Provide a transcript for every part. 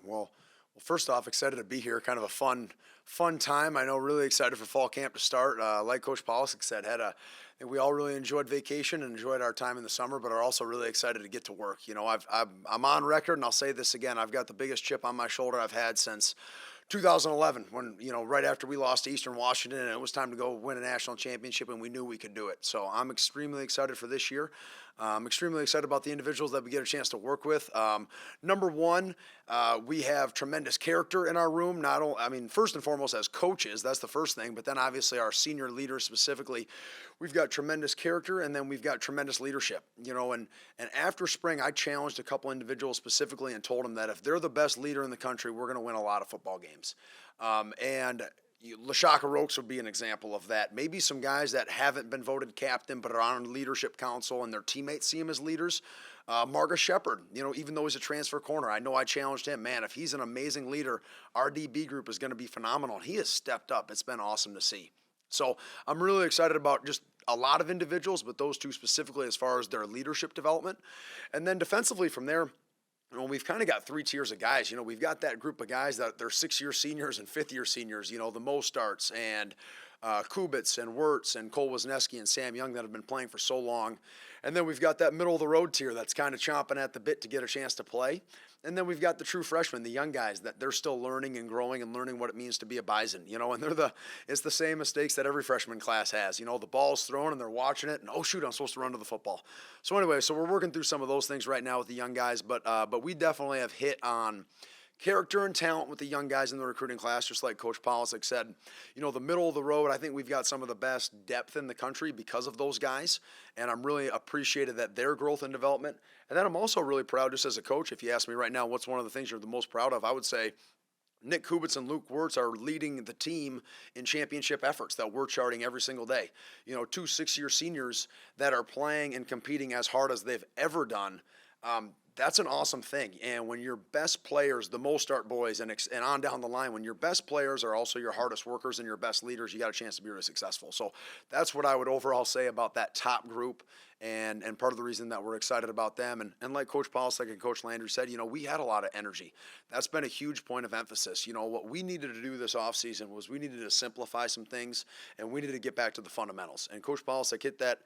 Well, first off, excited to be here. Kind of a fun time. I know, really excited for fall camp to start. Like Coach Polisic said, I think we all really enjoyed vacation and enjoyed our time in the summer, but are also really excited to get to work. I'm on record, and I'll say this again. I've got the biggest chip on my shoulder I've had since 2011, when, right after we lost to Eastern Washington and it was time to go win a national championship, and we knew we could do it. So I'm extremely excited for this year. I'm extremely excited about the individuals that we get a chance to work with. Number one, we have tremendous character in our room. Not only, first and foremost as coaches, that's the first thing, but then obviously our senior leaders specifically, we've got tremendous character, and then we've got tremendous leadership. And after spring, I challenged a couple individuals specifically and told them that if they're the best leader in the country, we're going to win a lot of football games. Lashaka Rokes would be an example of that. Maybe some guys that haven't been voted captain but are on leadership council and their teammates see him as leaders. Marcus Shepard, even though he's a transfer corner, I know I challenged him. Man, if he's an amazing leader, our DB group is going to be phenomenal. He has stepped up. It's been awesome to see. So I'm really excited about just a lot of individuals, but those two specifically as far as their leadership development. And then defensively from there, we've kind of got three tiers of guys. We've got that group of guys that they're six-year seniors and fifth-year seniors, the Mo Starts and Kubitz and Wirtz and Cole Wisniewski and Sam Young that have been playing for so long. And then we've got that middle-of-the-road tier that's kind of chomping at the bit to get a chance to play. And then we've got the true freshmen, the young guys that they're still learning and growing and learning what it means to be a Bison, and it's the same mistakes that every freshman class has. The ball's thrown and they're watching it and, oh shoot, I'm supposed to run to the football. So anyway, we're working through some of those things right now with the young guys, but we definitely have hit on character and talent with the young guys in the recruiting class, just like Coach Polisic said. The middle of the road, I think we've got some of the best depth in the country because of those guys, and I'm really appreciated that their growth and development. And then I'm also really proud, just as a coach, if you ask me right now, what's one of the things you're the most proud of, I would say Nick Kubitz and Luke Wirtz are leading the team in championship efforts that we're charting every single day. Two six-year seniors that are playing and competing as hard as they've ever done. That's an awesome thing. And when your best players, the Mo Start boys and on down the line, when your best players are also your hardest workers and your best leaders, you got a chance to be really successful. So that's what I would overall say about that top group, and part of the reason that we're excited about them. And like Coach Polisic and Coach Landry said, we had a lot of energy. That's been a huge point of emphasis. What we needed to do this offseason was we needed to simplify some things, and we needed to get back to the fundamentals. And Coach Polisic hit that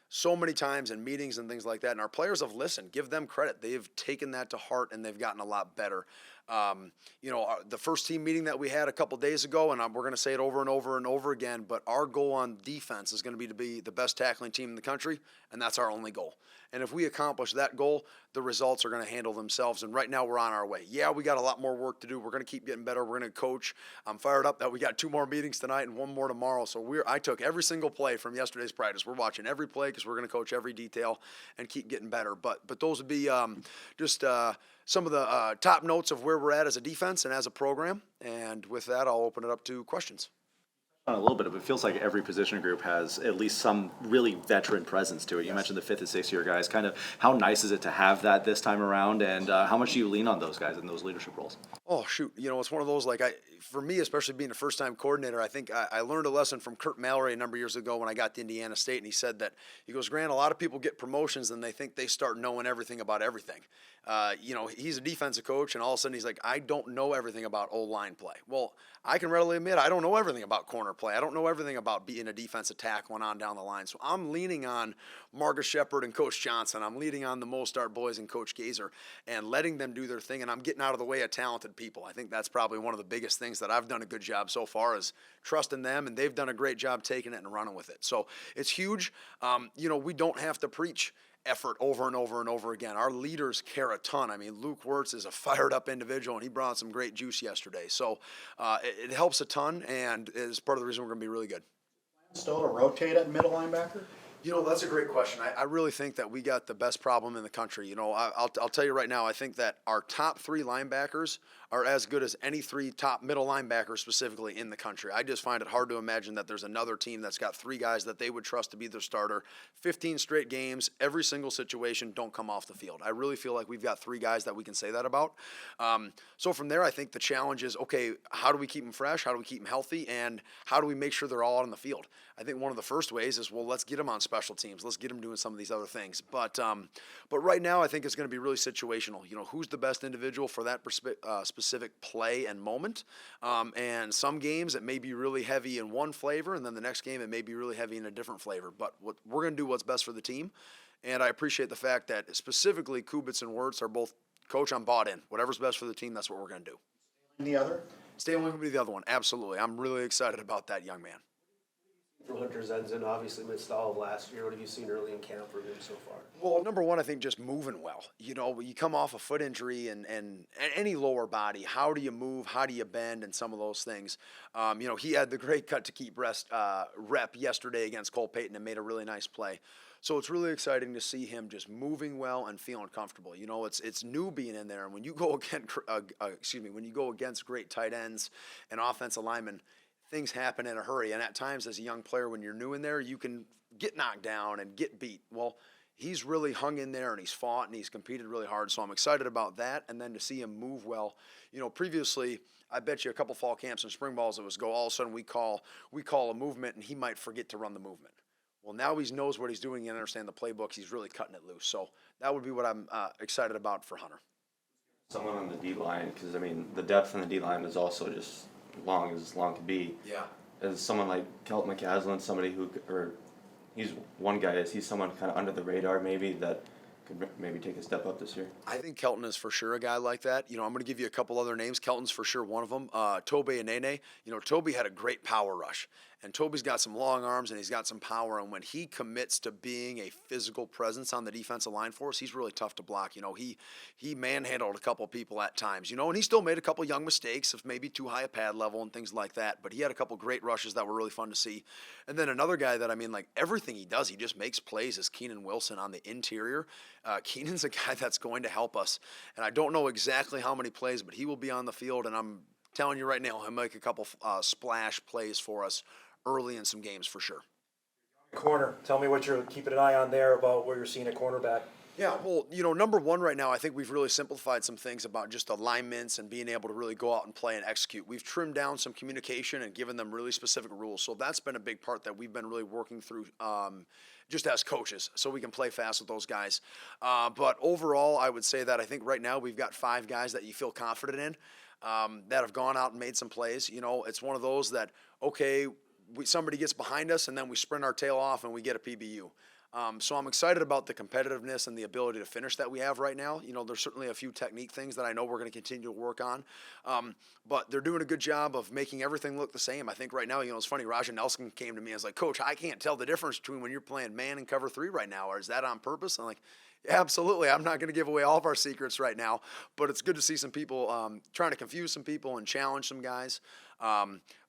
so many times in meetings and things like that, and our players have listened. Give them credit. They've taken that to heart, and they've gotten a lot better. The first team meeting that we had a couple days ago, and we're going to say it over and over and over again, but our goal on defense is going to be the best tackling team in the country, and that's our only goal. And if we accomplish that goal, the results are going to handle themselves. And right now we're on our way. Yeah, we got a lot more work to do. We're going to keep getting better. We're going to coach. I'm fired up that we got two more meetings tonight and one more tomorrow. So I took every single play from yesterday's practice. We're watching every play because we're going to coach every detail and keep getting better. But those would be just some of the top notes of where we're at as a defense and as a program. And with that, I'll open it up to questions. A little bit of it feels like every position group has at least some really veteran presence to it. You mentioned the fifth and sixth year guys. Kind of how nice is it to have that this time around, and how much do you lean on those guys in those leadership roles? Oh shoot, it's one of those, for me, especially being a first-time coordinator, I think I learned a lesson from Kurt Mallory a number of years ago when I got to Indiana State, and he said that, Grant, a lot of people get promotions and they think they start knowing everything about everything. He's a defensive coach, and all of a sudden he's like, I don't know everything about O-line play. Well, I can readily admit I don't know everything about corner play. I don't know everything about being a defensive tackle on down the line. So I'm leaning on Marcus Shepard and Coach Johnson. I'm leaning on the Mo Start boys and Coach Gazer and letting them do their thing, and I'm getting out of the way of talented people. I think that's probably one of the biggest things that I've done a good job so far is trusting them, and they've done a great job taking it and running with it. So it's huge. We don't have to preach effort over and over and over again. Our leaders care a ton. Luke Wirtz is a fired-up individual, and he brought some great juice yesterday. So it helps a ton, and is part of the reason we're going to be really good. Still to rotate at middle linebacker? That's a great question. I really think that we got the best problem in the country. I'll tell you right now, I think that our top three linebackers are as good as any three top middle linebackers specifically in the country. I just find it hard to imagine that there's another team that's got three guys that they would trust to be their starter. 15 straight games, every single situation, don't come off the field. I really feel like we've got three guys that we can say that about. So from there, I think the challenge is, okay, how do we keep them fresh? How do we keep them healthy? And how do we make sure they're all out on the field? I think one of the first ways is, well, let's get them on special teams. Let's get him doing some of these other things. But right now, I think it's going to be really situational. Who's the best individual for that specific play and moment. And some games it may be really heavy in one flavor, and then the next game it may be really heavy in a different flavor. But we're going to do what's best for the team. And I appreciate the fact that specifically Kubitz and Wirtz are both, Coach, I'm bought in. Whatever's best for the team, that's what we're going to do. And the other? Staley will be the other one. Absolutely. I'm really excited about that young man. From Hunter Zenzen, obviously missed all of last year. What have you seen early in camp from him so far? Well, number one, I think just moving well. You come off a foot injury and any lower body, how do you move? How do you bend? And some of those things. He had the great cut to keep rep yesterday against Cole Payton and made a really nice play. So it's really exciting to see him just moving well and feeling comfortable. It's new being in there, and when you go against great tight ends and offensive linemen, things happen in a hurry. And at times, as a young player, when you're new in there, you can get knocked down and get beat. Well, he's really hung in there and he's fought and he's competed really hard. So I'm excited about that. And then to see him move well. Previously, I bet you a couple fall camps and spring balls, it was all of a sudden we call a movement and he might forget to run the movement. Well, now he knows what he's doing and understand the playbooks. He's really cutting it loose. So that would be what I'm excited about for Hunter. Someone on the D line, because the depth in the D line is also just long to be. Yeah. As someone like Kelton McCaslin, somebody he's one guy. Is he someone kind of under the radar maybe that could maybe take a step up this year? I think Kelton is for sure a guy like that. I'm going to give you a couple other names. Kelton's for sure one of them. Tobe and Nene. Toby had a great power rush. And Toby's got some long arms and he's got some power. And when he commits to being a physical presence on the defensive line for us, he's really tough to block. He manhandled a couple people at times, and he still made a couple young mistakes of maybe too high a pad level and things like that. But he had a couple great rushes that were really fun to see. And then another guy that, everything he does, he just makes plays, is Keenan Wilson on the interior. Keenan's a guy that's going to help us. And I don't know exactly how many plays, but he will be on the field. And I'm telling you right now, he'll make a couple splash plays for us early in some games for sure. Corner. Tell me what you're keeping an eye on there about what you're seeing at cornerback. Yeah, well, number one right now, I think we've really simplified some things about just alignments and being able to really go out and play and execute. We've trimmed down some communication and given them really specific rules. So that's been a big part that we've been really working through just as coaches so we can play fast with those guys. But overall, I would say that I think right now we've got 5 guys that you feel confident in that have gone out and made some plays. It's one of those that, okay, somebody gets behind us and then we sprint our tail off and we get a PBU. So I'm excited about the competitiveness and the ability to finish that we have right now. There's certainly a few technique things that I know we're going to continue to work on. But they're doing a good job of making everything look the same. I think right now, it's funny, Raja Nelson came to me and was like, Coach, I can't tell the difference between when you're playing man and cover 3 right now, or is that on purpose? I'm like, yeah, absolutely. I'm not going to give away all of our secrets right now, but it's good to see some people trying to confuse some people and challenge some guys.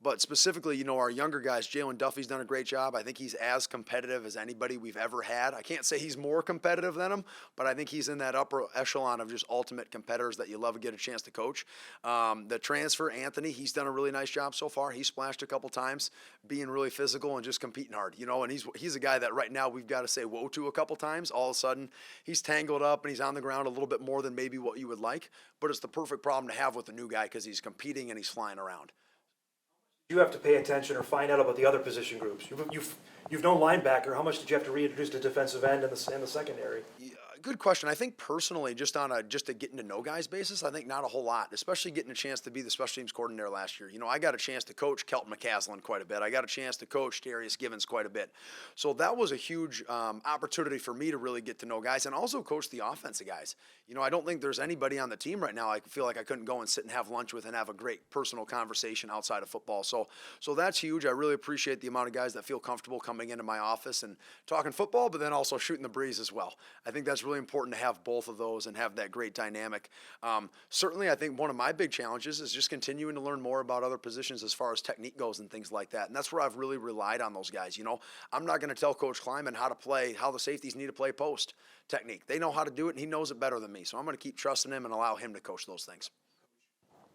But specifically, our younger guys, Jalen Duffy's done a great job. I think he's as competitive as anybody we've ever had. I can't say he's more competitive than him, but I think he's in that upper echelon of just ultimate competitors that you love to get a chance to coach. The transfer, Anthony, he's done a really nice job so far. He splashed a couple times, being really physical and just competing hard, and he's a guy that right now we've got to say whoa to a couple times. All of a sudden, he's tangled up and he's on the ground a little bit more than maybe what you would like, but it's the perfect problem to have with a new guy because he's competing and he's flying around. You have to pay attention or find out about the other position groups. You've known linebacker. How much did you have to reintroduce to defensive end and the secondary? Yeah, good question. I think personally, just on a getting to know guys basis, I think not a whole lot, especially getting a chance to be the special teams coordinator last year. I got a chance to coach Kelton McCaslin quite a bit. I got a chance to coach Darius Givens quite a bit. So that was a huge opportunity for me to really get to know guys and also coach the offensive guys. I don't think there's anybody on the team right now I feel like I couldn't go and sit and have lunch with and have a great personal conversation outside of football. So that's huge. I really appreciate the amount of guys that feel comfortable coming into my office and talking football, but then also shooting the breeze as well. I think that's really important to have both of those and have that great dynamic. Certainly, I think one of my big challenges is just continuing to learn more about other positions as far as technique goes and things like that. And that's where I've really relied on those guys. I'm not going to tell Coach Kleiman how the safeties need to play post technique. They know how to do it, and he knows it better than me. So I'm going to keep trusting him and allow him to coach those things.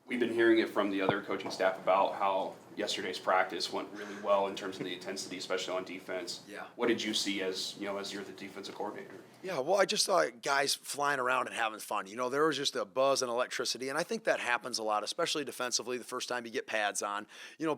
We've been hearing it from the other coaching staff about how yesterday's practice went really well in terms of the intensity, especially on defense. Yeah. What did you see as you're the defensive coordinator? Yeah, well, I just saw guys flying around and having fun. There was just a buzz and electricity, and I think that happens a lot, especially defensively. The first time you get pads on,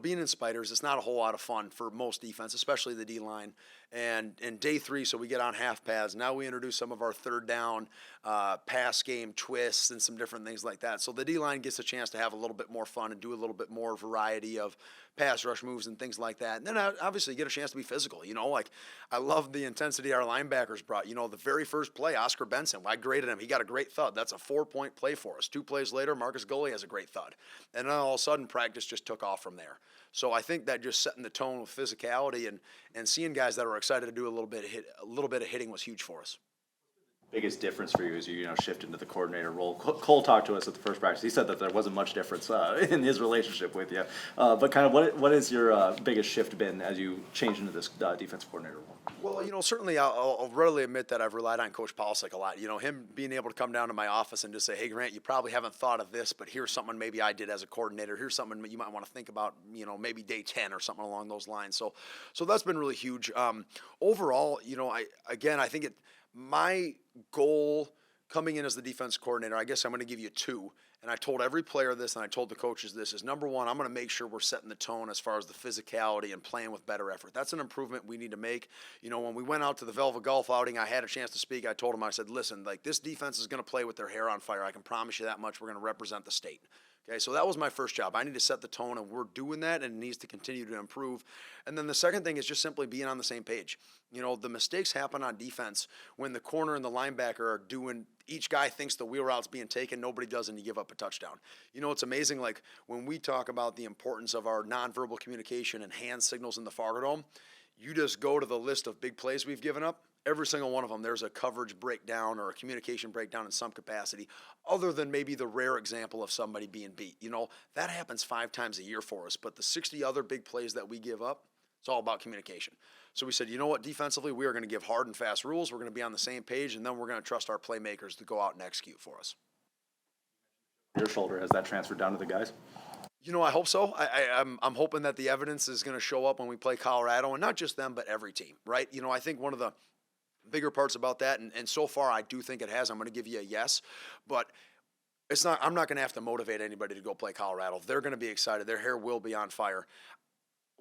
being in spiders, it's not a whole lot of fun for most defense, especially the D line. And in day 3, so we get on half pads. Now we introduce some of our third down pass game twists and some different things like that. So the D line gets a chance to have a little bit more fun and do a little bit more variety of pass rush moves and things like that. And then obviously you get a chance to be physical. Like I love the intensity our linebackers brought. The very first play, Oscar Benson, I graded him. He got a great thud. That's a 4-point play for us. 2 plays later, Marcus Gully has a great thud. And then all of a sudden practice just took off from there. So I think that just setting the tone with physicality and seeing guys that are excited to do a little bit of hitting was huge for us. Biggest difference for you as you shift into the coordinator role? Cole talked to us at the first practice. He said that there wasn't much difference in his relationship with you. But kind of what is your biggest shift been as you change into this defensive coordinator role? Well, certainly I'll readily admit that I've relied on Coach Polsick a lot. Him being able to come down to my office and just say, hey, Grant, you probably haven't thought of this, but here's something maybe I did as a coordinator. Here's something you might want to think about, maybe day 10 or something along those lines. So that's been really huge. Overall, I think my goal coming in as the defense coordinator, I guess I'm going to give you 2. And I told every player this, and I told the coaches this, is number 1, I'm going to make sure we're setting the tone as far as the physicality and playing with better effort. That's an improvement we need to make. When we went out to the Velva Golf outing, I had a chance to speak. I told them, I said, listen, this defense is going to play with their hair on fire. I can promise you that much. We're going to represent the state. Okay, so that was my first job. I need to set the tone, and we're doing that, and it needs to continue to improve. And then the second thing is just simply being on the same page. The mistakes happen on defense when the corner and the linebacker are doing, each guy thinks the wheel route's being taken, nobody does, and you give up a touchdown. It's amazing, when we talk about the importance of our nonverbal communication and hand signals in the Fargo Dome, you just go to the list of big plays we've given up. Every single one of them, there's a coverage breakdown or a communication breakdown in some capacity, other than maybe the rare example of somebody being beat. That happens 5 times a year for us, but the 60 other big plays that we give up, it's all about communication. So we said, you know what, defensively, we are going to give hard and fast rules. We're going to be on the same page, and then we're going to trust our playmakers to go out and execute for us. Your shoulder, has that transferred down to the guys? I hope so. I'm hoping that the evidence is going to show up when we play Colorado, and not just them, but every team, right? I think one of the bigger parts about that, and so far I do think it has. I'm going to give you a yes, but I'm not going to have to motivate anybody to go play Colorado. They're going to be excited. Their hair will be on fire.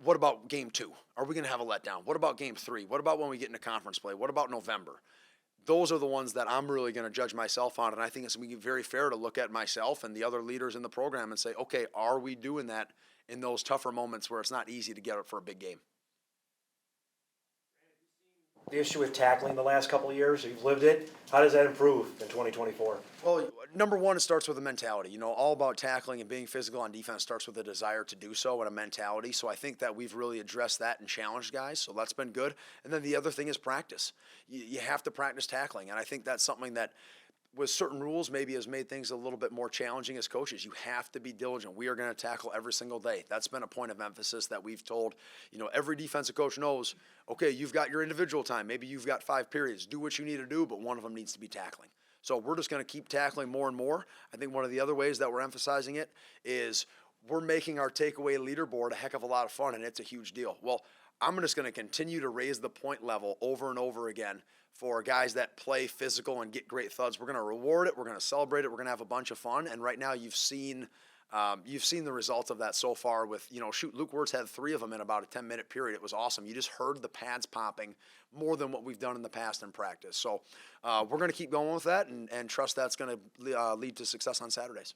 What about game 2? Are we going to have a letdown? What about game 3? What about when we get into conference play? What about November? Those are the ones that I'm really going to judge myself on, and I think it's going to be very fair to look at myself and the other leaders in the program and say, okay, are we doing that in those tougher moments where it's not easy to get up for a big game? The issue with tackling the last couple of years, you've lived it. How does that improve in 2024? Well, number 1, it starts with a mentality. All about tackling and being physical on defense starts with a desire to do so and a mentality. So I think that we've really addressed that and challenged guys. So that's been good. And then the other thing is practice. You have to practice tackling. And I think that's something that with certain rules maybe has made things a little bit more challenging as coaches. You have to be diligent. We are going to tackle every single day. That's been a point of emphasis that we've told, every defensive coach knows, okay, you've got your individual time. Maybe you've got 5 periods. Do what you need to do, but one of them needs to be tackling. So we're just going to keep tackling more and more. I think one of the other ways that we're emphasizing it is we're making our takeaway leaderboard a heck of a lot of fun, and it's a huge deal. Well, I'm just going to continue to raise the point level over and over again for guys that play physical and get great thuds. We're going to reward it. We're going to celebrate it. We're going to have a bunch of fun. And right now you've seen the results of that so far with, Luke Wirtz had 3 of them in about a 10-minute period. It was awesome. You just heard the pads popping more than what we've done in the past in practice. So we're going to keep going with that and trust that's going to lead to success on Saturdays.